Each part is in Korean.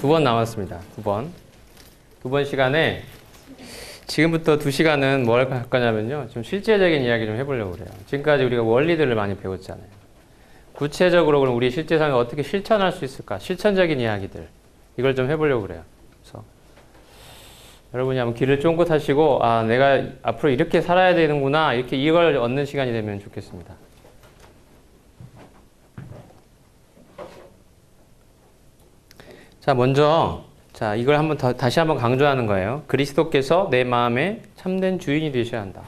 두 번 남았습니다. 두 번. 두 번 시간에 지금부터 2시간은 뭘 할 거냐면요. 좀 실제적인 이야기 좀 해보려고 그래요. 지금까지 우리가 원리들을 많이 배웠잖아요. 구체적으로 그럼 우리 실제 삶에 어떻게 실천할 수 있을까? 실천적인 이야기들. 이걸 좀 해보려고 그래요. 그래서 여러분이 한번 길을 쫑긋 하시고, 아, 내가 앞으로 이렇게 살아야 되는구나. 이렇게 이걸 얻는 시간이 되면 좋겠습니다. 자, 먼저, 자, 이걸 다시 한번 강조하는 거예요. 그리스도께서 내 마음의 참된 주인이 되셔야 한다.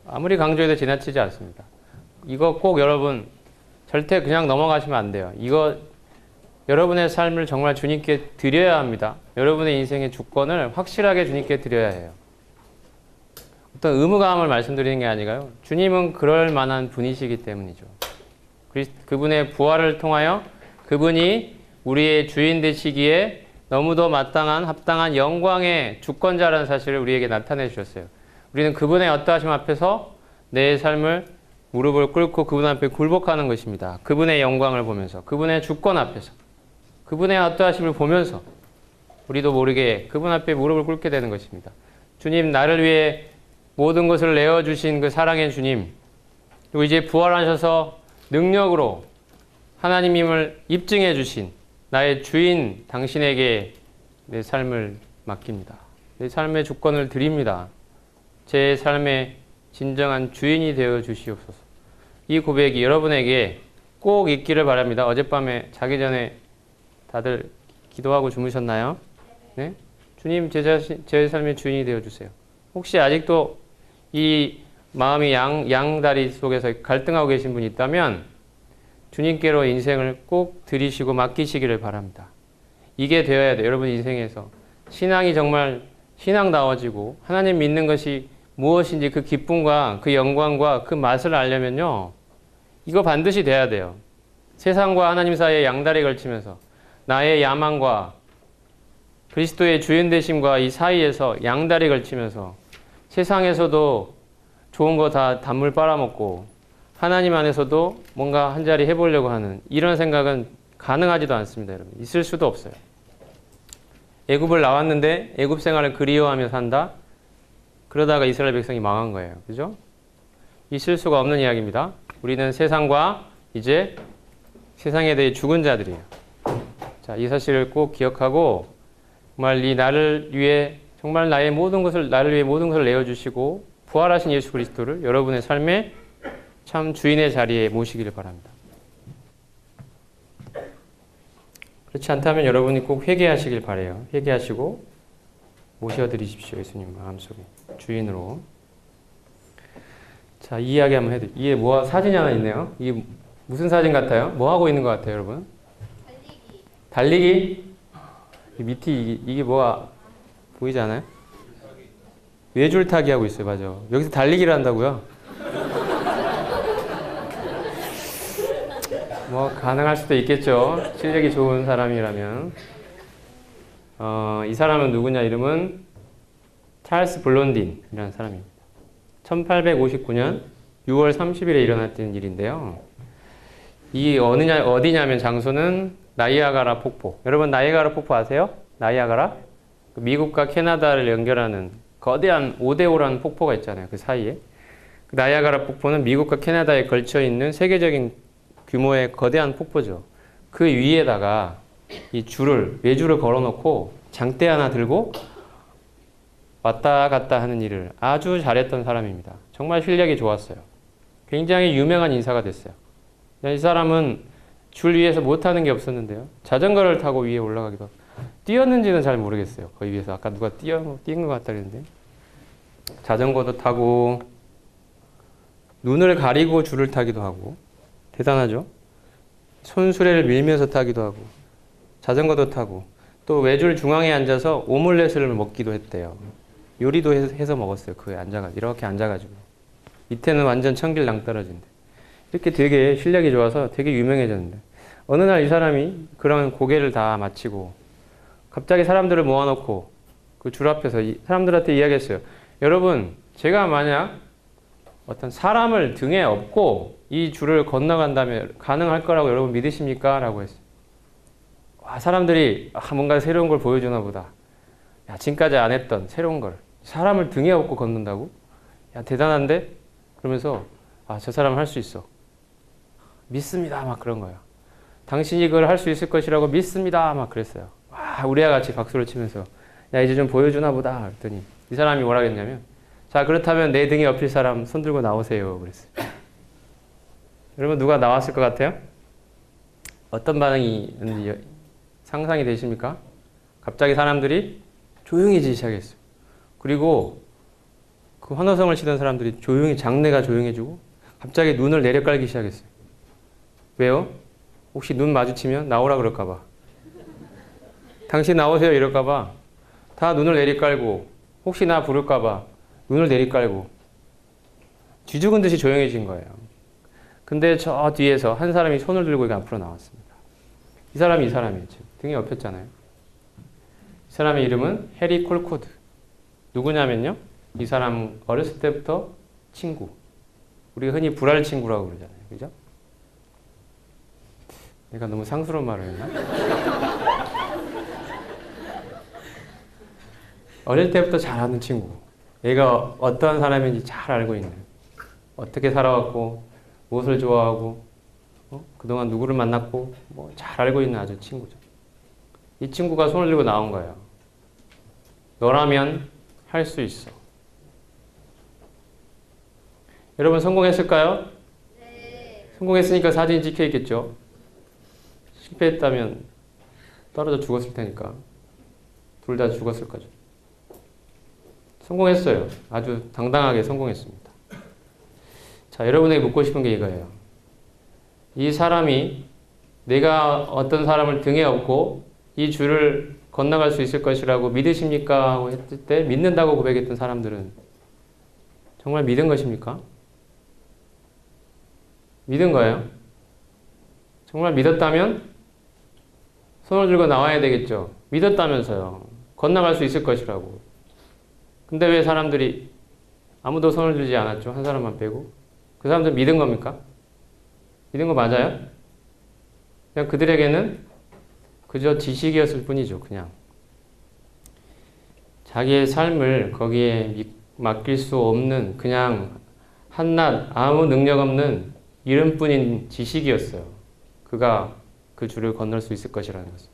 아무리 강조해도 지나치지 않습니다. 이거 꼭 여러분, 절대 그냥 넘어가시면 안 돼요. 이거, 여러분의 삶을 정말 주님께 드려야 합니다. 여러분의 인생의 주권을 확실하게 주님께 드려야 해요. 어떤 의무감을 말씀드리는 게 아니라요. 주님은 그럴 만한 분이시기 때문이죠. 그분의 부활을 통하여 그분이 우리의 주인 되시기에 너무도 마땅한 합당한 영광의 주권자라는 사실을 우리에게 나타내 주셨어요. 우리는 그분의 어떠하심 앞에서 내 삶을 무릎을 꿇고 그분 앞에 굴복하는 것입니다. 그분의 영광을 보면서, 그분의 주권 앞에서, 그분의 어떠하심을 보면서 우리도 모르게 그분 앞에 무릎을 꿇게 되는 것입니다. 주님, 나를 위해 모든 것을 내어주신 그 사랑의 주님, 그리고 이제 부활하셔서 능력으로 하나님임을 입증해 주신 나의 주인 당신에게 내 삶을 맡깁니다. 내 삶의 주권을 드립니다. 제 삶의 진정한 주인이 되어 주시옵소서. 이 고백이 여러분에게 꼭 있기를 바랍니다. 어젯밤에 자기 전에 다들 기도하고 주무셨나요? 네? 주님, 제 삶의 주인이 되어 주세요. 혹시 아직도 이 마음이 양다리 속에서 갈등하고 계신 분이 있다면 주님께로 인생을 꼭 드리시고 맡기시기를 바랍니다. 이게 되어야 돼요. 여러분 인생에서. 신앙이 정말 신앙다워지고 하나님 믿는 것이 무엇인지 그 기쁨과 그 영광과 그 맛을 알려면요. 이거 반드시 돼야 돼요. 세상과 하나님 사이에 양다리 걸치면서 나의 야망과 그리스도의 주인 되심과 이 사이에서 양다리 걸치면서 세상에서도 좋은 거 다 단물 빨아먹고 하나님 안에서도 뭔가 한 자리 해보려고 하는 이런 생각은 가능하지도 않습니다. 여러분. 있을 수도 없어요. 애굽을 나왔는데 애굽 생활을 그리워하며 산다? 그러다가 이스라엘 백성이 망한 거예요. 그죠? 있을 수가 없는 이야기입니다. 우리는 세상과 이제 세상에 대해 죽은 자들이에요. 자, 이 사실을 꼭 기억하고 정말 나를 위해 정말 나를 위해 모든 것을 내어주시고 부활하신 예수 그리스도를 여러분의 삶에 참 주인의 자리에 모시기를 바랍니다. 그렇지 않다면 여러분이 꼭 회개하시길 바라요. 회개하시고 모셔드리십시오. 예수님 마음속에 주인으로. 자, 이 이야기 한번 해드릴게요. 이게 사진이 하나 있네요. 이게 무슨 사진 같아요? 뭐 하고 있는 것 같아요, 여러분? 달리기? 이 밑에 이게 뭐가 보이지 않아요? 외줄타기 하고 있어요. 맞아. 여기서 달리기를 한다고요? 뭐 가능할 수도 있겠죠. 실력이 좋은 사람이라면. 이 사람은 누구냐? 이름은 찰스 블론딘이라는 사람입니다. 1859년 6월 30일에 일어났던 일인데요. 이 어디냐면 장소는 나이아가라 폭포. 여러분 나이아가라 폭포 아세요? 나이아가라? 미국과 캐나다를 연결하는 거대한 5대5라는 폭포가 있잖아요. 그 사이에. 나이아가라 폭포는 미국과 캐나다에 걸쳐 있는 세계적인 규모의 거대한 폭포죠. 그 위에다가 이 외줄을 걸어놓고 장대 하나 들고 왔다 갔다 하는 일을 아주 잘했던 사람입니다. 정말 실력이 좋았어요. 굉장히 유명한 인사가 됐어요. 이 사람은 줄 위에서 못하는 게 없었는데요. 자전거를 타고 위에 올라가기도 하고 뛰었는지는 잘 모르겠어요. 거기 위에서 아까 누가 뛴 것 같다 그랬는데 자전거도 타고 눈을 가리고 줄을 타기도 하고 대단하죠? 손수레를 밀면서 타기도 하고 자전거도 타고 또 외줄 중앙에 앉아서 오믈렛을 먹기도 했대요. 요리도 해서 먹었어요. 그에 이렇게 앉아가지고 밑에는 완전 천길낭 떨어진대. 이렇게 되게 실력이 좋아서 되게 유명해졌는데 어느 날 이 사람이 그런 고개를 다 마치고 갑자기 사람들을 모아놓고 그 줄 앞에서 사람들한테 이야기했어요. 여러분, 제가 만약 어떤 사람을 등에 업고 이 줄을 건너간다면 가능할 거라고 여러분 믿으십니까? 라고 했어요. 사람들이 뭔가 새로운 걸 보여주나 보다. 야, 지금까지 안 했던 새로운 걸. 사람을 등에 업고 걷는다고? 야, 대단한데? 그러면서 저 사람은 할 수 있어. 믿습니다. 막 그런 거예요. 당신이 그걸 할 수 있을 것이라고 믿습니다. 막 그랬어요. 우리와 같이 박수를 치면서 야, 이제 좀 보여주나 보다. 그랬더니 이 사람이 뭐라 했냐면 자, 그렇다면 내 등에 엎일 사람 손 들고 나오세요. 그랬어요. 여러분 누가 나왔을 것 같아요? 어떤 반응이 있는지 상상이 되십니까? 갑자기 사람들이 조용해지기 시작했어요. 그리고 그 환호성을 치던 사람들이 장내가 조용해지고 갑자기 눈을 내려깔기 시작했어요. 왜요? 혹시 눈 마주치면 나오라 그럴까봐. 당신 나오세요 이럴까봐 다 눈을 내리깔고 혹시 나 부를까봐 눈을 내리깔고 쥐죽은 듯이 조용해진 거예요. 근데 저 뒤에서 한 사람이 손을 들고 이렇게 앞으로 나왔습니다. 이 사람이에요. 지금 등에 엎였잖아요. 이 사람의 이름은 해리 콜코드. 누구냐면요. 이 사람 어렸을 때부터 친구. 우리가 흔히 불알 친구라고 그러잖아요. 그죠? 내가 너무 상스러운 말을 했나? 어릴 때부터 잘 아는 친구. 얘가 어떤 사람인지 잘 알고 있는. 어떻게 살아왔고 무엇을 좋아하고 그동안 누구를 만났고 잘 알고 있는 아주 친구죠. 이 친구가 손을 들고 나온 거예요. 너라면 할 수 있어. 여러분 성공했을까요? 네. 성공했으니까 사진이 찍혀 있겠죠. 실패했다면 떨어져 죽었을 테니까 둘 다 죽었을 거죠. 성공했어요. 아주 당당하게 성공했습니다. 자, 여러분에게 묻고 싶은 게 이거예요. 이 사람이 내가 어떤 사람을 등에 업고 이 줄을 건너갈 수 있을 것이라고 믿으십니까? 하고 했을 때 믿는다고 고백했던 사람들은 정말 믿은 것입니까? 믿은 거예요? 정말 믿었다면 손을 들고 나와야 되겠죠. 믿었다면서요. 건너갈 수 있을 것이라고. 근데 왜 사람들이 아무도 손을 들지 않았죠? 한 사람만 빼고. 그 사람들 믿은 겁니까? 믿은 거 맞아요? 그냥 그들에게는 그저 지식이었을 뿐이죠. 그냥 자기의 삶을 거기에 맡길 수 없는 그냥 한낱 아무 능력 없는 이름뿐인 지식이었어요. 그가 그 줄을 건널 수 있을 것이라는 것은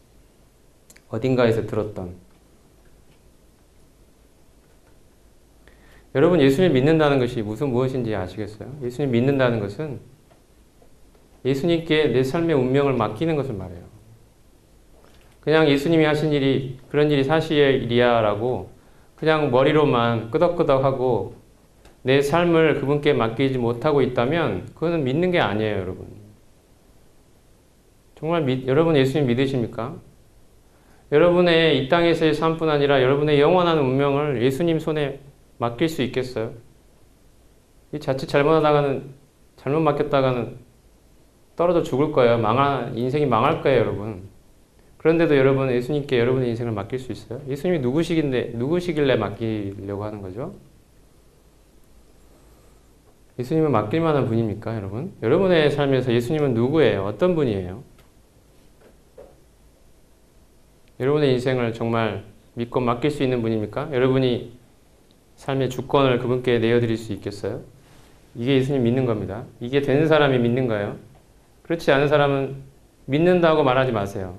어딘가에서 들었던. 여러분 예수님 믿는다는 것이 무엇인지 아시겠어요? 예수님 믿는다는 것은 예수님께 내 삶의 운명을 맡기는 것을 말해요. 그냥 예수님이 하신 일이 그런 일이 사실이야 라고 그냥 머리로만 끄덕끄덕하고 내 삶을 그분께 맡기지 못하고 있다면 그거는 믿는 게 아니에요. 여러분. 정말 여러분 예수님 믿으십니까? 여러분의 이 땅에서의 삶뿐 아니라 여러분의 영원한 운명을 예수님 손에 맡길 수 있겠어요? 이 자칫 잘못 맡겼다가는 떨어져 죽을 거예요. 인생이 망할 거예요, 여러분. 그런데도 여러분 예수님께 여러분의 인생을 맡길 수 있어요? 예수님이 누구시길래 맡기려고 하는 거죠? 예수님은 맡길 만한 분입니까, 여러분? 여러분의 삶에서 예수님은 누구예요? 어떤 분이에요? 여러분의 인생을 정말 믿고 맡길 수 있는 분입니까? 여러분이 삶의 주권을 그분께 내어드릴 수 있겠어요? 이게 예수님 믿는 겁니다. 이게 되는 사람이 믿는 거예요. 그렇지 않은 사람은 믿는다고 말하지 마세요.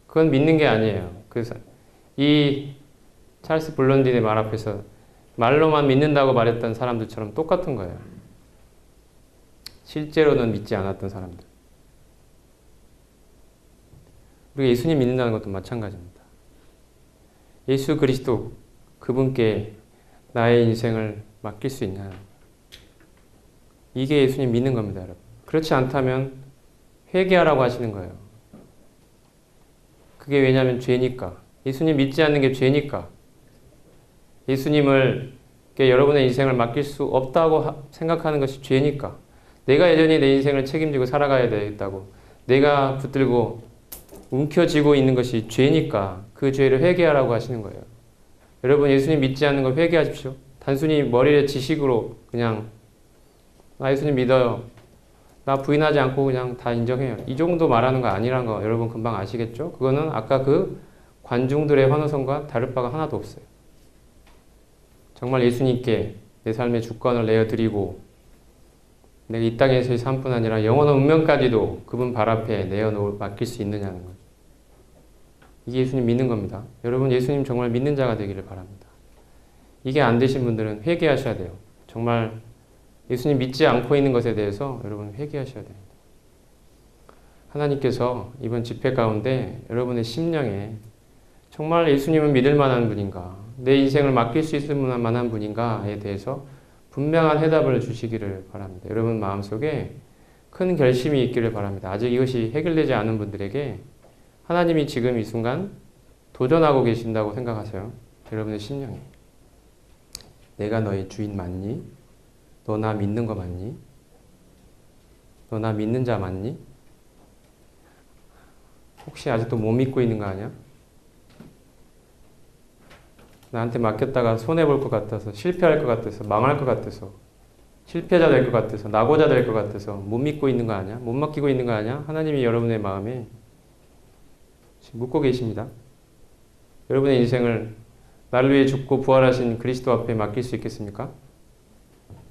그건 믿는 게 아니에요. 그래서 이 찰스 블론딘의 말 앞에서 말로만 믿는다고 말했던 사람들처럼 똑같은 거예요. 실제로는 믿지 않았던 사람들. 우리가 예수님 믿는다는 것도 마찬가지입니다. 예수 그리스도 그분께 나의 인생을 맡길 수 있냐. 이게 예수님 믿는 겁니다, 여러분. 그렇지 않다면 회개하라고 하시는 거예요. 그게 왜냐하면 죄니까. 예수님 믿지 않는 게 죄니까. 예수님을 여러분의 인생을 맡길 수 없다고 생각하는 것이 죄니까. 내가 여전히 내 인생을 책임지고 살아가야 되겠다고. 내가 붙들고 움켜쥐고 있는 것이 죄니까 그 죄를 회개하라고 하시는 거예요. 여러분 예수님 믿지 않는 걸 회개하십시오. 단순히 머리에 지식으로 그냥 나 예수님 믿어요. 나 부인하지 않고 그냥 다 인정해요. 이 정도 말하는 거 아니란 거 여러분 금방 아시겠죠? 그거는 아까 그 관중들의 환호성과 다를 바가 하나도 없어요. 정말 예수님께 내 삶의 주권을 내어드리고 내가 이 땅에서의 삶뿐 아니라 영원한 운명까지도 그분 발 앞에 맡길 수 있느냐는 거죠. 이게 예수님 믿는 겁니다. 여러분 예수님 정말 믿는 자가 되기를 바랍니다. 이게 안 되신 분들은 회개하셔야 돼요. 정말 예수님 믿지 않고 있는 것에 대해서 여러분 회개하셔야 됩니다. 하나님께서 이번 집회 가운데 여러분의 심령에 정말 예수님은 믿을 만한 분인가, 내 인생을 맡길 수 있을 만한 분인가에 대해서 분명한 해답을 주시기를 바랍니다. 여러분 마음속에 큰 결심이 있기를 바랍니다. 아직 이것이 해결되지 않은 분들에게 하나님이 지금 이 순간 도전하고 계신다고 생각하세요. 여러분의 심령에. 내가 너의 주인 맞니? 너 나 믿는 거 맞니? 너 나 믿는 자 맞니? 혹시 아직도 못 믿고 있는 거 아니야? 나한테 맡겼다가 손해볼 것 같아서, 실패할 것 같아서, 망할 것 같아서, 실패자 될 것 같아서, 낙오자 될 것 같아서 못 믿고 있는 거 아니야? 못 맡기고 있는 거 아니야? 하나님이 여러분의 마음에 지금 묻고 계십니다. 여러분의 인생을 나를 위해 죽고 부활하신 그리스도 앞에 맡길 수 있겠습니까?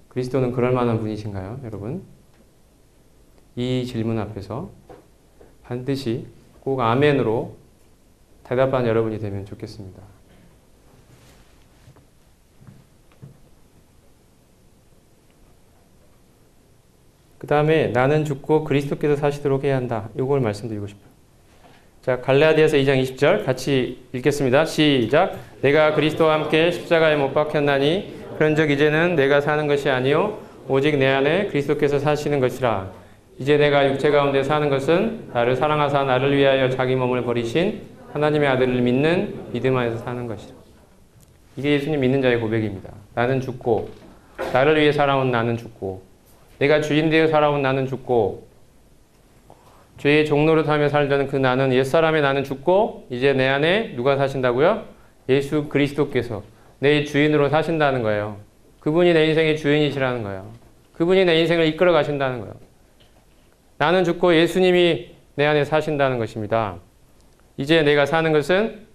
그리스도는 그럴 만한 분이신가요, 여러분? 이 질문 앞에서 반드시 꼭 아멘으로 대답한 여러분이 되면 좋겠습니다. 그 다음에 나는 죽고 그리스도께서 사시도록 해야 한다. 이걸 말씀드리고 싶어요. 자, 갈라디아서 2장 20절 같이 읽겠습니다. 시작. 내가 그리스도와 함께 십자가에 못 박혔나니 그런즉 이제는 내가 사는 것이 아니요 오직 내 안에 그리스도께서 사시는 것이라. 이제 내가 육체 가운데 사는 것은 나를 사랑하사 나를 위하여 자기 몸을 버리신 하나님의 아들을 믿는 믿음 안에서 사는 것이라. 이게 예수님 믿는 자의 고백입니다. 나는 죽고 나를 위해 살아온 나는 죽고 내가 주인 되어 살아온 나는 죽고 죄의 종노릇하며 살던 그 나는 옛사람의 나는 죽고 이제 내 안에 누가 사신다고요? 예수 그리스도께서 내 주인으로 사신다는 거예요. 그분이 내 인생의 주인이시라는 거예요. 그분이 내 인생을 이끌어 가신다는 거예요. 나는 죽고 예수님이 내 안에 사신다는 것입니다. 이제 내가 사는 것은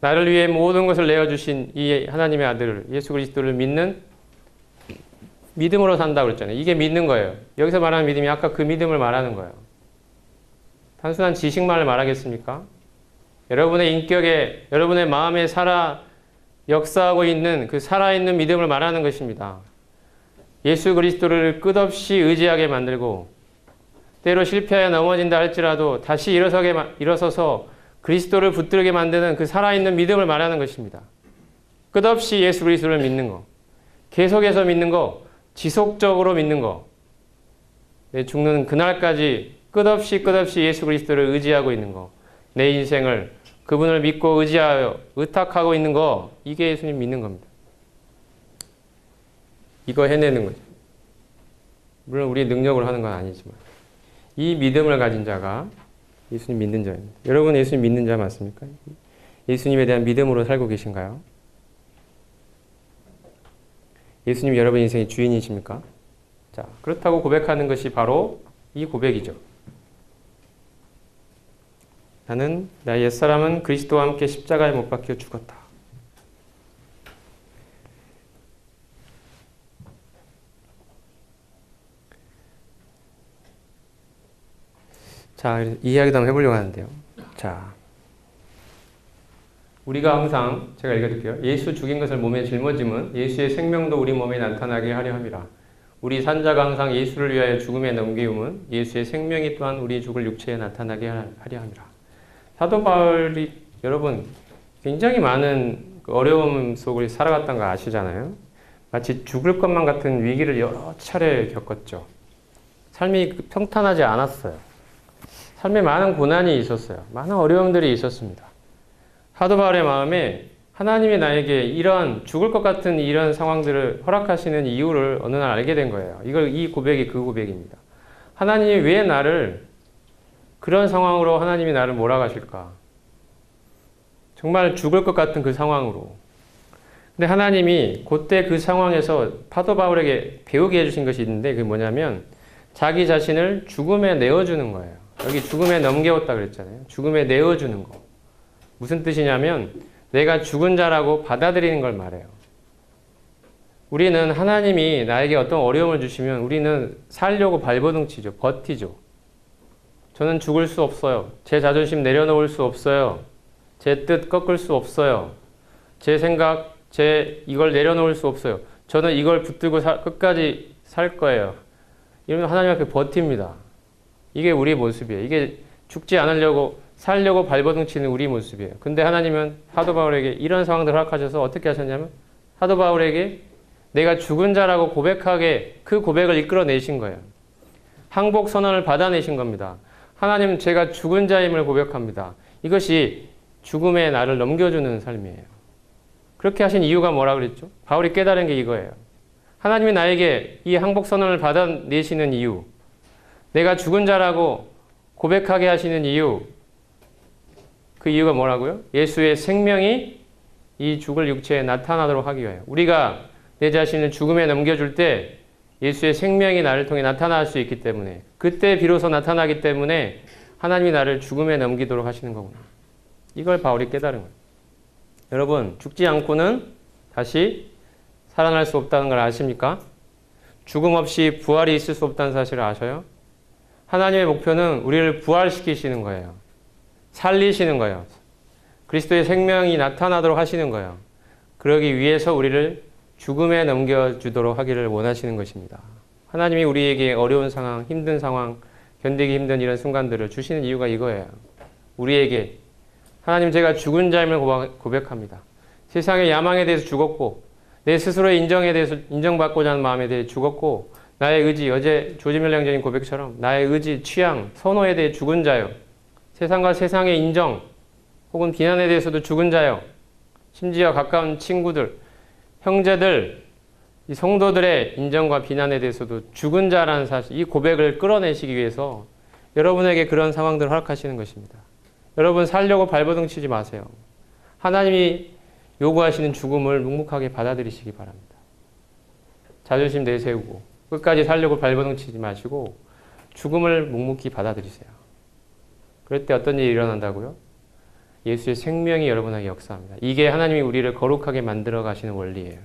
나를 위해 모든 것을 내어주신 이 하나님의 아들 예수 그리스도를 믿는 믿음으로 산다고 그랬잖아요. 이게 믿는 거예요. 여기서 말하는 믿음이 아까 그 믿음을 말하는 거예요. 단순한 지식만을 말하겠습니까? 여러분의 인격에, 여러분의 마음에 역사하고 있는 그 살아있는 믿음을 말하는 것입니다. 예수 그리스도를 끝없이 의지하게 만들고 때로 실패하여 넘어진다 할지라도 다시 일어서서 그리스도를 붙들게 만드는 그 살아있는 믿음을 말하는 것입니다. 끝없이 예수 그리스도를 믿는 거, 계속해서 믿는 거, 지속적으로 믿는 거, 내 죽는 그날까지 끝없이 예수 그리스도를 의지하고 있는 거, 내 인생을 그분을 믿고 의지하여 의탁하고 있는 거, 이게 예수님 믿는 겁니다. 이거 해내는 거죠. 물론 우리의 능력으로 하는 건 아니지만 이 믿음을 가진 자가 예수님 믿는 자입니다. 여러분 예수님 믿는 자 맞습니까? 예수님에 대한 믿음으로 살고 계신가요? 예수님 여러분 인생의 주인이십니까? 자, 그렇다고 고백하는 것이 바로 이 고백이죠. 나는 나의 옛사람은 그리스도와 함께 십자가에 못 박혀 죽었다. 자, 이 이야기도 한번 해보려고 하는데요. 자, 우리가 항상 제가 읽어드릴게요. 예수 죽인 것을 몸에 짊어짐은 예수의 생명도 우리 몸에 나타나게 하려 함이라. 우리 산자가 항상 예수를 위하여 죽음에 넘기움은 예수의 생명이 또한 우리 죽을 육체에 나타나게 하려 함이라. 사도 바울이 여러분 굉장히 많은 어려움 속을 살아갔던 거 아시잖아요. 마치 죽을 것만 같은 위기를 여러 차례 겪었죠. 삶이 평탄하지 않았어요. 삶에 많은 고난이 있었어요. 많은 어려움들이 있었습니다. 사도 바울의 마음에 하나님이 나에게 이런 죽을 것 같은 이런 상황들을 허락하시는 이유를 어느 날 알게 된 거예요. 이 고백이 그 고백입니다. 하나님이 왜 나를 그런 상황으로 하나님이 나를 몰아가실까? 정말 죽을 것 같은 그 상황으로. 근데 하나님이 그때 그 상황에서 사도 바울에게 배우게 해주신 것이 있는데 그게 뭐냐면 자기 자신을 죽음에 내어주는 거예요. 여기 죽음에 넘겨왔다 그랬잖아요. 죽음에 내어주는 거. 무슨 뜻이냐면 내가 죽은 자라고 받아들이는 걸 말해요. 우리는 하나님이 나에게 어떤 어려움을 주시면 우리는 살려고 발버둥치죠. 버티죠. 저는 죽을 수 없어요. 제 자존심 내려놓을 수 없어요. 제 뜻 꺾을 수 없어요. 제 생각, 이걸 내려놓을 수 없어요. 저는 이걸 붙들고 끝까지 살 거예요. 이러면 하나님 앞에 버팁니다. 이게 우리의 모습이에요. 이게 죽지 않으려고 살려고 발버둥치는 우리 모습이에요. 근데 하나님은 사도 바울에게 이런 상황들을 허락하셔서 어떻게 하셨냐면 사도 바울에게 내가 죽은 자라고 고백하게 그 고백을 이끌어내신 거예요. 항복 선언을 받아내신 겁니다. 하나님 제가 죽은 자임을 고백합니다. 이것이 죽음의 나를 넘겨주는 삶이에요. 그렇게 하신 이유가 뭐라 그랬죠? 바울이 깨달은 게 이거예요. 하나님이 나에게 이 항복 선언을 받아내시는 이유, 내가 죽은 자라고 고백하게 하시는 이유, 그 이유가 뭐라고요? 예수의 생명이 이 죽을 육체에 나타나도록 하기 위하여. 우리가 내 자신을 죽음에 넘겨줄 때 예수의 생명이 나를 통해 나타날 수 있기 때문에, 그때 비로소 나타나기 때문에 하나님이 나를 죽음에 넘기도록 하시는 거구나. 이걸 바울이 깨달은 거예요. 여러분, 죽지 않고는 다시 살아날 수 없다는 걸 아십니까? 죽음 없이 부활이 있을 수 없다는 사실을 아셔요? 하나님의 목표는 우리를 부활시키시는 거예요. 살리시는 거예요. 그리스도의 생명이 나타나도록 하시는 거예요. 그러기 위해서 우리를 죽음에 넘겨주도록 하기를 원하시는 것입니다. 하나님이 우리에게 어려운 상황, 힘든 상황, 견디기 힘든 이런 순간들을 주시는 이유가 이거예요. 우리에게 하나님 제가 죽은 자임을 고백합니다. 세상의 야망에 대해서 죽었고 내 스스로의 인정에 대해서 인정받고자 하는 마음에 대해 죽었고 나의 의지, 어제 조지 밀러 형제님 고백처럼 나의 의지, 취향, 선호에 대해 죽은 자요. 세상과 세상의 인정 혹은 비난에 대해서도 죽은 자요. 심지어 가까운 친구들, 형제들, 이 성도들의 인정과 비난에 대해서도 죽은 자라는 사실, 이 고백을 끌어내시기 위해서 여러분에게 그런 상황들을 허락하시는 것입니다. 여러분 살려고 발버둥치지 마세요. 하나님이 요구하시는 죽음을 묵묵하게 받아들이시기 바랍니다. 자존심 내세우고 끝까지 살려고 발버둥치지 마시고 죽음을 묵묵히 받아들이세요. 그럴 때 어떤 일이 일어난다고요? 예수의 생명이 여러분에게 역사합니다. 이게 하나님이 우리를 거룩하게 만들어 가시는 원리예요.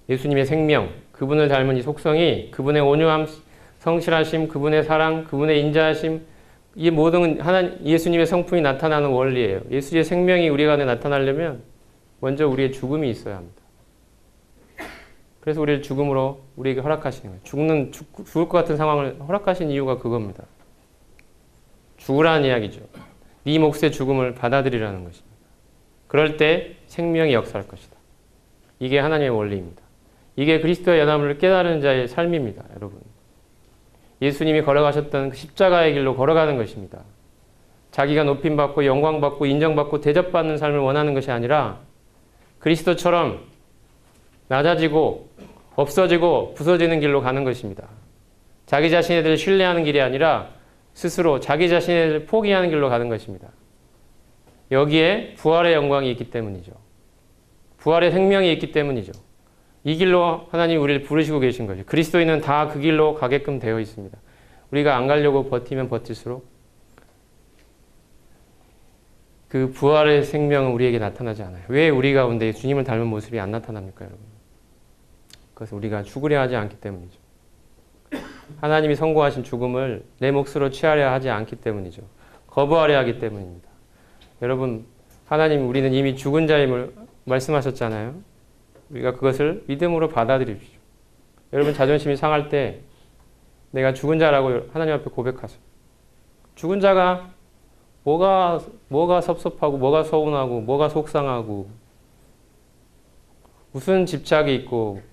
예수님의 생명, 그분을 닮은 이 속성이 그분의 온유함, 성실하심, 그분의 사랑, 그분의 인자하심, 이 모든 예수님의 성품이 나타나는 원리예요. 예수의 생명이 우리 안에 나타나려면 먼저 우리의 죽음이 있어야 합니다. 그래서 우리를 죽음으로 우리에게 허락하시는 거예요. 죽을 것 같은 상황을 허락하신 이유가 그겁니다. 죽으라는 이야기죠. 네 몫의 죽음을 받아들이라는 것입니다. 그럴 때 생명이 역사할 것이다. 이게 하나님의 원리입니다. 이게 그리스도의 연합을 깨달은 자의 삶입니다. 여러분. 예수님이 걸어가셨던 그 십자가의 길로 걸어가는 것입니다. 자기가 높임받고 영광받고 인정받고 대접받는 삶을 원하는 것이 아니라 그리스도처럼 낮아지고 없어지고 부서지는 길로 가는 것입니다. 자기 자신에 대해 신뢰하는 길이 아니라 스스로 자기 자신에 대해 포기하는 길로 가는 것입니다. 여기에 부활의 영광이 있기 때문이죠. 부활의 생명이 있기 때문이죠. 이 길로 하나님 우리를 부르시고 계신 거죠. 그리스도인은 다 그 길로 가게끔 되어 있습니다. 우리가 안 가려고 버티면 버틸수록 그 부활의 생명은 우리에게 나타나지 않아요. 왜 우리 가운데 주님을 닮은 모습이 안 나타납니까, 여러분? 그것은 우리가 죽으려 하지 않기 때문이죠. 하나님이 선고하신 죽음을 내 몫으로 취하려 하지 않기 때문이죠. 거부하려 하기 때문입니다. 여러분, 하나님 우리는 이미 죽은 자임을 말씀하셨잖아요. 우리가 그것을 믿음으로 받아들이십시오. 여러분 자존심이 상할 때 내가 죽은 자라고 하나님 앞에 고백하세요. 죽은 자가 뭐가 섭섭하고 뭐가 서운하고 뭐가 속상하고 무슨 집착이 있고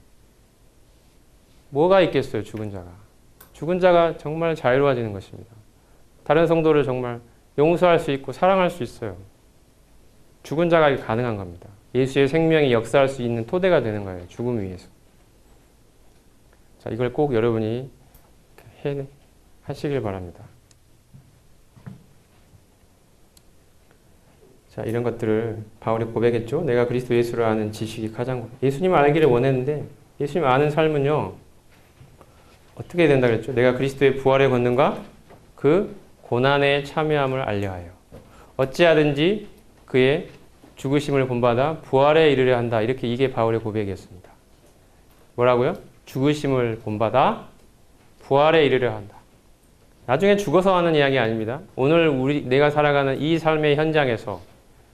뭐가 있겠어요. 죽은 자가. 죽은 자가 정말 자유로워지는 것입니다. 다른 성도를 정말 용서할 수 있고 사랑할 수 있어요. 죽은 자가 가능한 겁니다. 예수의 생명이 역사할 수 있는 토대가 되는 거예요. 죽음 위에서. 자, 이걸 꼭 여러분이 하시길 바랍니다. 자, 이런 것들을 바울이 고백했죠. 내가 그리스도 예수를 아는 지식이 가장 예수님을 알기를 원했는데 예수님 아는 삶은요. 어떻게 해야 된다 그랬죠? 내가 그리스도의 부활의 권능과 그 고난에 참여함을 알려하여 어찌하든지 그의 죽으심을 본받아 부활에 이르려 한다. 이렇게 이게 바울의 고백이었습니다. 뭐라고요? 죽으심을 본받아 부활에 이르려 한다. 나중에 죽어서 하는 이야기 아닙니다. 오늘 내가 살아가는 이 삶의 현장에서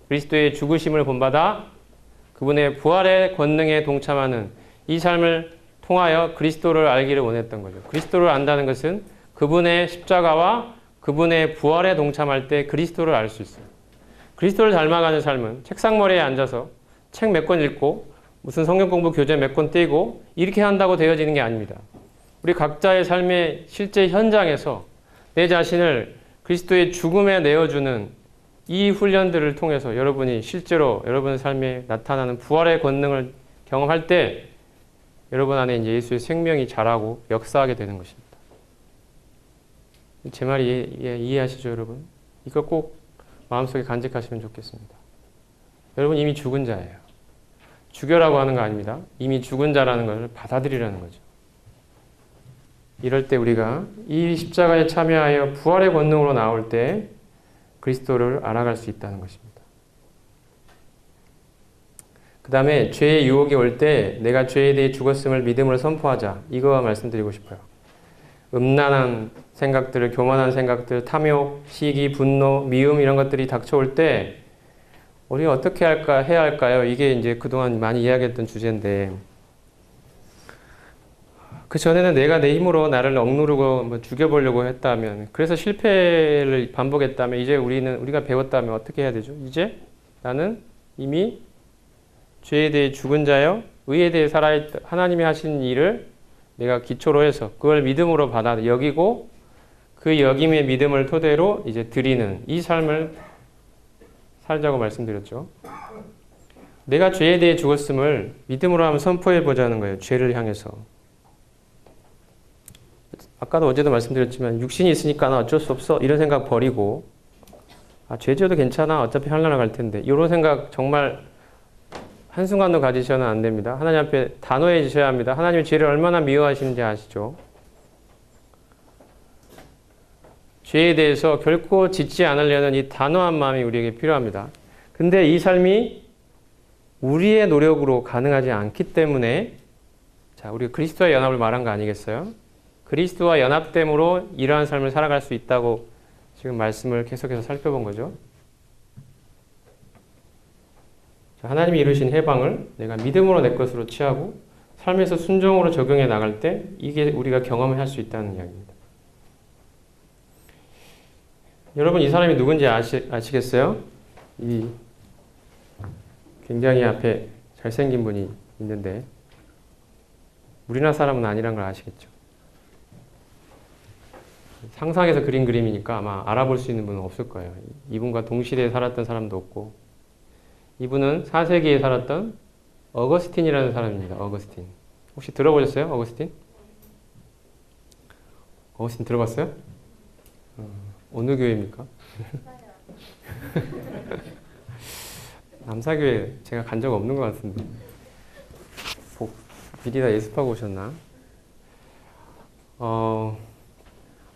그리스도의 죽으심을 본받아 그분의 부활의 권능에 동참하는 이 삶을 통하여 그리스도를 알기를 원했던 거죠. 그리스도를 안다는 것은 그분의 십자가와 그분의 부활에 동참할 때 그리스도를 알 수 있어요. 그리스도를 닮아가는 삶은 책상머리에 앉아서 책 몇 권 읽고 무슨 성경 공부 교재 몇 권 떼고 이렇게 한다고 되어지는 게 아닙니다. 우리 각자의 삶의 실제 현장에서 내 자신을 그리스도의 죽음에 내어주는 이 훈련들을 통해서 여러분이 실제로 여러분의 삶에 나타나는 부활의 권능을 경험할 때 여러분 안에 이제 예수의 생명이 자라고 역사하게 되는 것입니다. 제 말이 이해하시죠, 여러분? 이거 꼭 마음속에 간직하시면 좋겠습니다. 여러분 이미 죽은 자예요. 죽여라고 하는 거 아닙니다. 이미 죽은 자라는 것을 받아들이라는 거죠. 이럴 때 우리가 이 십자가에 참여하여 부활의 권능으로 나올 때 그리스도를 알아갈 수 있다는 것입니다. 그 다음에 죄의 유혹이 올 때 내가 죄에 대해 죽었음을 믿음으로 선포하자. 이거 말씀드리고 싶어요. 음란한 생각들, 교만한 생각들, 탐욕, 시기, 분노, 미움 이런 것들이 닥쳐올 때 우리가 어떻게 해야 할까요? 이게 이제 그동안 많이 이야기했던 주제인데 그 전에는 내가 내 힘으로 나를 억누르고 뭐 죽여보려고 했다면 그래서 실패를 반복했다면 이제 우리가 배웠다면 어떻게 해야 되죠? 이제 나는 이미 죄에 대해 죽은 자여 의에 대해 살아있다. 하나님이 하신 일을 내가 기초로 해서 그걸 믿음으로 받아 여기고 그 여김의 믿음을 토대로 이제 드리는 이 삶을 살자고 말씀드렸죠. 내가 죄에 대해 죽었음을 믿음으로 한번 선포해 보자는 거예요. 죄를 향해서. 아까도 어제도 말씀드렸지만 육신이 있으니까 나 어쩔 수 없어 이런 생각 버리고 죄 지어도 괜찮아 어차피 하늘나라 갈 텐데 이런 생각 정말 한순간도 가지셔는 안 됩니다. 하나님 앞에 단호해지셔야 합니다. 하나님이 죄를 얼마나 미워하시는지 아시죠? 죄에 대해서 결코 짓지 않으려는 이 단호한 마음이 우리에게 필요합니다. 근데 이 삶이 우리의 노력으로 가능하지 않기 때문에 우리가 그리스도와 연합을 말한 거 아니겠어요? 그리스도와 연합됨으로 이러한 삶을 살아갈 수 있다고 지금 말씀을 계속해서 살펴본 거죠. 하나님이 이루신 해방을 내가 믿음으로 내 것으로 취하고 삶에서 순종으로 적용해 나갈 때 이게 우리가 경험할 수 있다는 이야기입니다. 여러분 이 사람이 누군지 아시겠어요? 이 굉장히 앞에 잘생긴 분이 있는데 우리나라 사람은 아니란 걸 아시겠죠? 상상해서 그린 그림이니까 아마 알아볼 수 있는 분은 없을 거예요. 이분과 동시대에 살았던 사람도 없고 이분은 4세기에 살았던 어거스틴이라는 사람입니다. 어거스틴. 혹시 들어보셨어요? 어거스틴? 어거스틴 들어봤어요? 어느 교회입니까? 남사교회 제가 간 적 없는 것 같은데 미리 다 예습하고 오셨나?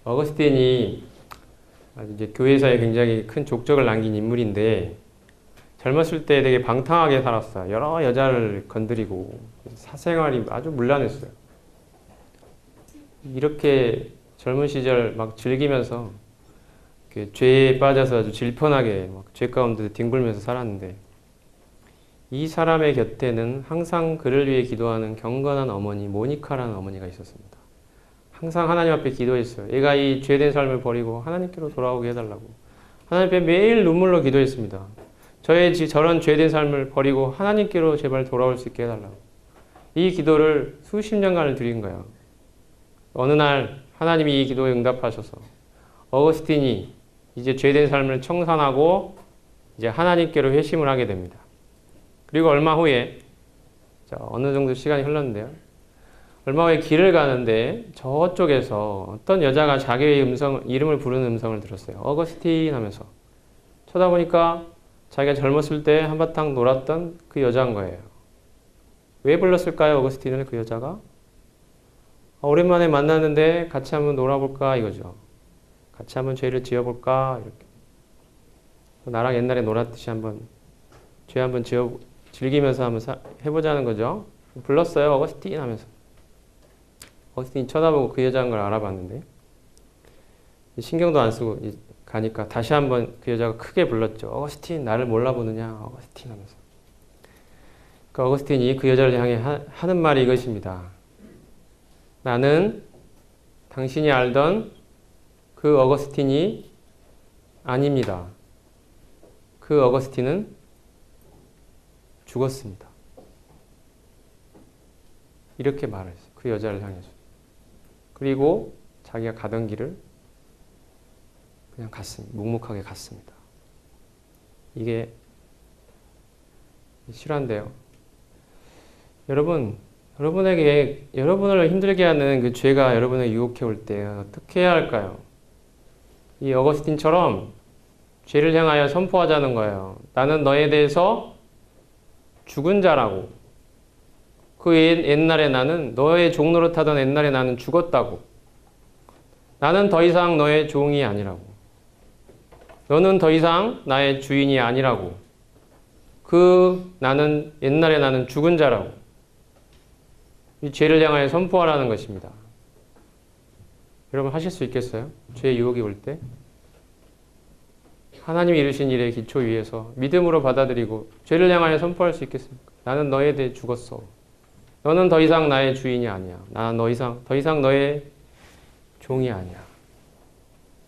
어거스틴이 이제 교회사에 굉장히 큰 족적을 남긴 인물인데 젊었을 때 되게 방탕하게 살았어요. 여러 여자를 건드리고 사생활이 아주 문란했어요. 이렇게 젊은 시절 막 즐기면서 죄에 빠져서 아주 질펀하게 막 죄 가운데 뒹굴면서 살았는데 이 사람의 곁에는 항상 그를 위해 기도하는 경건한 어머니 모니카라는 어머니가 있었습니다. 항상 하나님 앞에 기도했어요. 얘가 이 죄된 삶을 버리고 하나님께로 돌아오게 해달라고. 하나님 앞에 매일 눈물로 기도했습니다. 저런 죄된 삶을 버리고 하나님께로 제발 돌아올 수 있게 해달라고. 이 기도를 수십 년간을 드린 거예요. 어느 날 하나님이 이 기도에 응답하셔서 어거스틴이 이제 죄된 삶을 청산하고 이제 하나님께로 회심을 하게 됩니다. 그리고 얼마 후에 어느 정도 시간이 흘렀는데요. 얼마 후에 길을 가는데 저쪽에서 어떤 여자가 자기의 이름을 부르는 음성을 들었어요. 어거스틴 하면서. 쳐다보니까 자기가 젊었을 때 한바탕 놀았던 그 여자인 거예요. 왜 불렀을까요? 어거스틴을 그 여자가? 오랜만에 만났는데 같이 한번 놀아볼까 이거죠. 같이 한번 죄를 지어볼까 이렇게. 나랑 옛날에 놀았듯이 한번 죄 한번 즐기면서 한번 해보자는 거죠. 불렀어요. 어거스틴 하면서. 어거스틴이 쳐다보고 그 여자인 걸 알아봤는데 신경도 안 쓰고 가니까 다시 한번 그 여자가 크게 불렀죠. 어거스틴 나를 몰라보느냐 어거스틴 하면서. 그 어거스틴이 그 여자를 향해 하는 말이 이것입니다. 나는 당신이 알던 그 어거스틴이 아닙니다. 그 어거스틴은 죽었습니다. 이렇게 말했어요. 그 여자를 향해서. 그리고 자기가 가던 길을 그냥 갔습니다. 묵묵하게 갔습니다. 이게 실화인데요. 여러분을 힘들게 하는 그 죄가 여러분을 유혹해 올 때 어떻게 해야 할까요? 이 어거스틴처럼 죄를 향하여 선포하자는 거예요. 나는 너에 대해서 죽은 자라고. 그 옛날에 나는 너의 종노릇하던 옛날에 나는 죽었다고. 나는 더 이상 너의 종이 아니라고. 너는 더 이상 나의 주인이 아니라고. 나는 옛날에 나는 죽은 자라고. 이 죄를 향하여 선포하라는 것입니다. 여러분 하실 수 있겠어요? 죄의 유혹이 올 때? 하나님이 이루신 일의 기초 위에서 믿음으로 받아들이고 죄를 향하여 선포할 수 있겠습니까? 나는 너에 대해 죽었어. 너는 더 이상 나의 주인이 아니야. 나는 더 이상 너의 종이 아니야.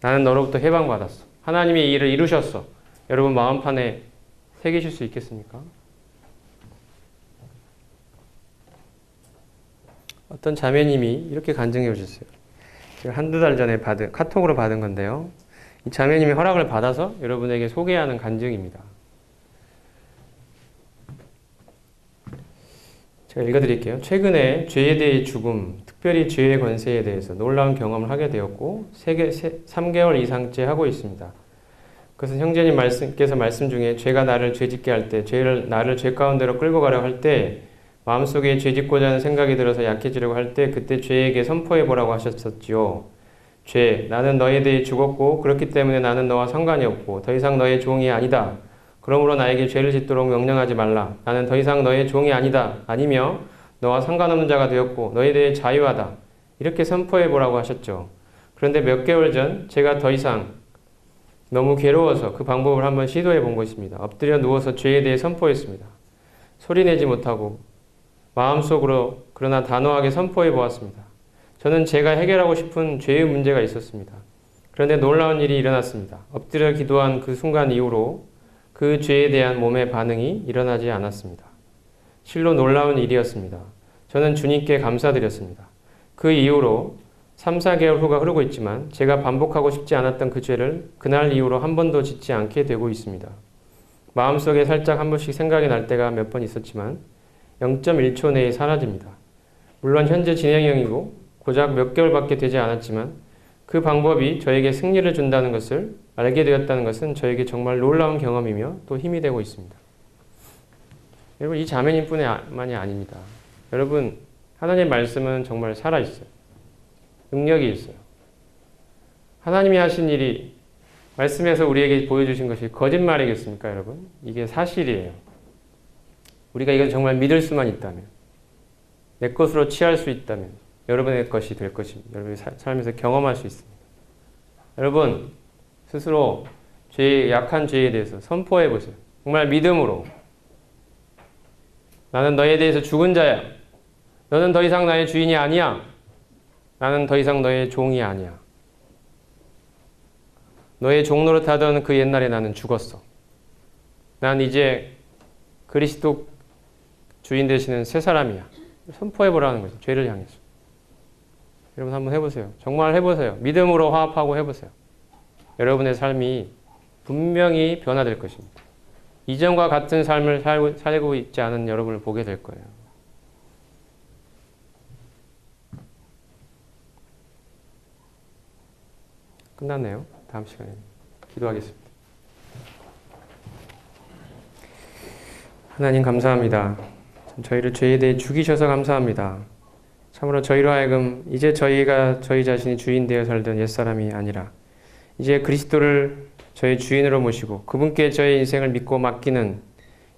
나는 너로부터 해방받았어. 하나님이 이 일을 이루셨어. 여러분 마음판에 새기실 수 있겠습니까? 어떤 자매님이 이렇게 간증해 오셨어요. 제가 한두 달 전에 카톡으로 받은 건데요. 이 자매님이 허락을 받아서 여러분에게 소개하는 간증입니다. 제가 읽어드릴게요. 최근에 죄에 대해 죽음, 특별히 죄의 권세에 대해서 놀라운 경험을 하게 되었고 3개월 이상째 하고 있습니다. 그것은 형제님 말씀께서 말씀 중에 죄가 나를 죄짓게 할 때, 나를 죄 가운데로 끌고 가려고 할 때, 마음속에 죄짓고자 하는 생각이 들어서 약해지려고 할 때 그때 죄에게 선포해보라고 하셨었지요. 죄, 나는 너에 대해 죽었고 그렇기 때문에 나는 너와 상관이 없고 더 이상 너의 종이 아니다. 그러므로 나에게 죄를 짓도록 명령하지 말라. 나는 더 이상 너의 종이 아니다. 아니며 너와 상관없는 자가 되었고 너에 대해 자유하다. 이렇게 선포해보라고 하셨죠. 그런데 몇 개월 전 제가 더 이상 너무 괴로워서 그 방법을 한번 시도해 본 것입니다. 엎드려 누워서 죄에 대해 선포했습니다. 소리내지 못하고 마음속으로 그러나 단호하게 선포해 보았습니다. 저는 제가 해결하고 싶은 죄의 문제가 있었습니다. 그런데 놀라운 일이 일어났습니다. 엎드려 기도한 그 순간 이후로 그 죄에 대한 몸의 반응이 일어나지 않았습니다. 실로 놀라운 일이었습니다. 저는 주님께 감사드렸습니다. 그 이후로 3, 4개월 후가 흐르고 있지만 제가 반복하고 싶지 않았던 그 죄를 그날 이후로 한 번도 짓지 않게 되고 있습니다. 마음속에 살짝 한 번씩 생각이 날 때가 몇 번 있었지만 0.1초 내에 사라집니다. 물론 현재 진행형이고 고작 몇 개월밖에 되지 않았지만 그 방법이 저에게 승리를 준다는 것을 알게 되었다는 것은 저에게 정말 놀라운 경험이며 또 힘이 되고 있습니다. 여러분 이 자매님뿐만이 아닙니다. 여러분 하나님의 말씀은 정말 살아있어요. 능력이 있어요. 하나님이 하신 일이 말씀에서 우리에게 보여주신 것이 거짓말이겠습니까 여러분? 이게 사실이에요. 우리가 이걸 정말 믿을 수만 있다면 내 것으로 취할 수 있다면 여러분의 것이 될 것입니다. 여러분의 삶에서 경험할 수 있습니다. 여러분 스스로 약한 죄에 대해서 선포해 보세요. 정말 믿음으로 나는 너에 대해서 죽은 자야. 너는 더 이상 나의 주인이 아니야. 나는 더 이상 너의 종이 아니야. 너의 종 노릇하던 그 옛날에 나는 죽었어. 난 이제 그리스도 주인 되시는 새 사람이야. 선포해보라는 거죠. 죄를 향해서. 여러분 한번 해보세요. 정말 해보세요. 믿음으로 화합하고 해보세요. 여러분의 삶이 분명히 변화될 것입니다. 이전과 같은 삶을 살고 있지 않은 여러분을 보게 될 거예요. 끝났네요. 다음 시간에 기도하겠습니다. 하나님 감사합니다. 저희를 죄에 대해 죽이셔서 감사합니다. 참으로 저희로 하여금 이제 저희가 저희 자신이 주인 되어 살던 옛사람이 아니라 이제 그리스도를 저희 주인으로 모시고 그분께 저희 인생을 믿고 맡기는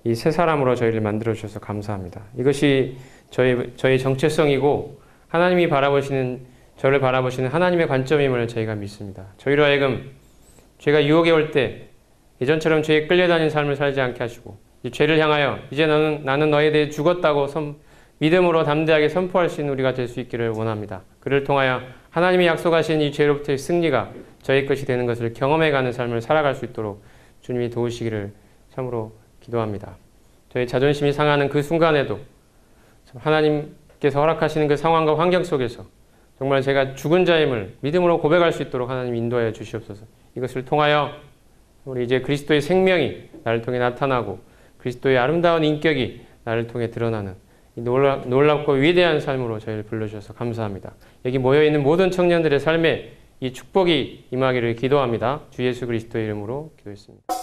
이 새 사람으로 저희를 만들어 주셔서 감사합니다. 이것이 저희 정체성이고 하나님이 저를 바라보시는 하나님의 관점임을 저희가 믿습니다. 저희로 하여금 죄가 유혹에 올 때 예전처럼 죄에 끌려다니는 삶을 살지 않게 하시고 이 죄를 향하여 이제 나는 너에 대해 죽었다고 믿음으로 담대하게 선포할 수 있는 우리가 될 수 있기를 원합니다. 그를 통하여 하나님이 약속하신 이 죄로부터의 승리가 저희 것이 되는 것을 경험해가는 삶을 살아갈 수 있도록 주님이 도우시기를 참으로 기도합니다. 저희 자존심이 상하는 그 순간에도 하나님께서 허락하시는 그 상황과 환경 속에서 정말 제가 죽은 자임을 믿음으로 고백할 수 있도록 하나님 인도하여 주시옵소서. 이것을 통하여 우리 이제 그리스도의 생명이 나를 통해 나타나고 그리스도의 아름다운 인격이 나를 통해 드러나는 이 놀랍고 위대한 삶으로 저희를 불러주셔서 감사합니다. 여기 모여있는 모든 청년들의 삶에 이 축복이 임하기를 기도합니다. 주 예수 그리스도의 이름으로 기도했습니다.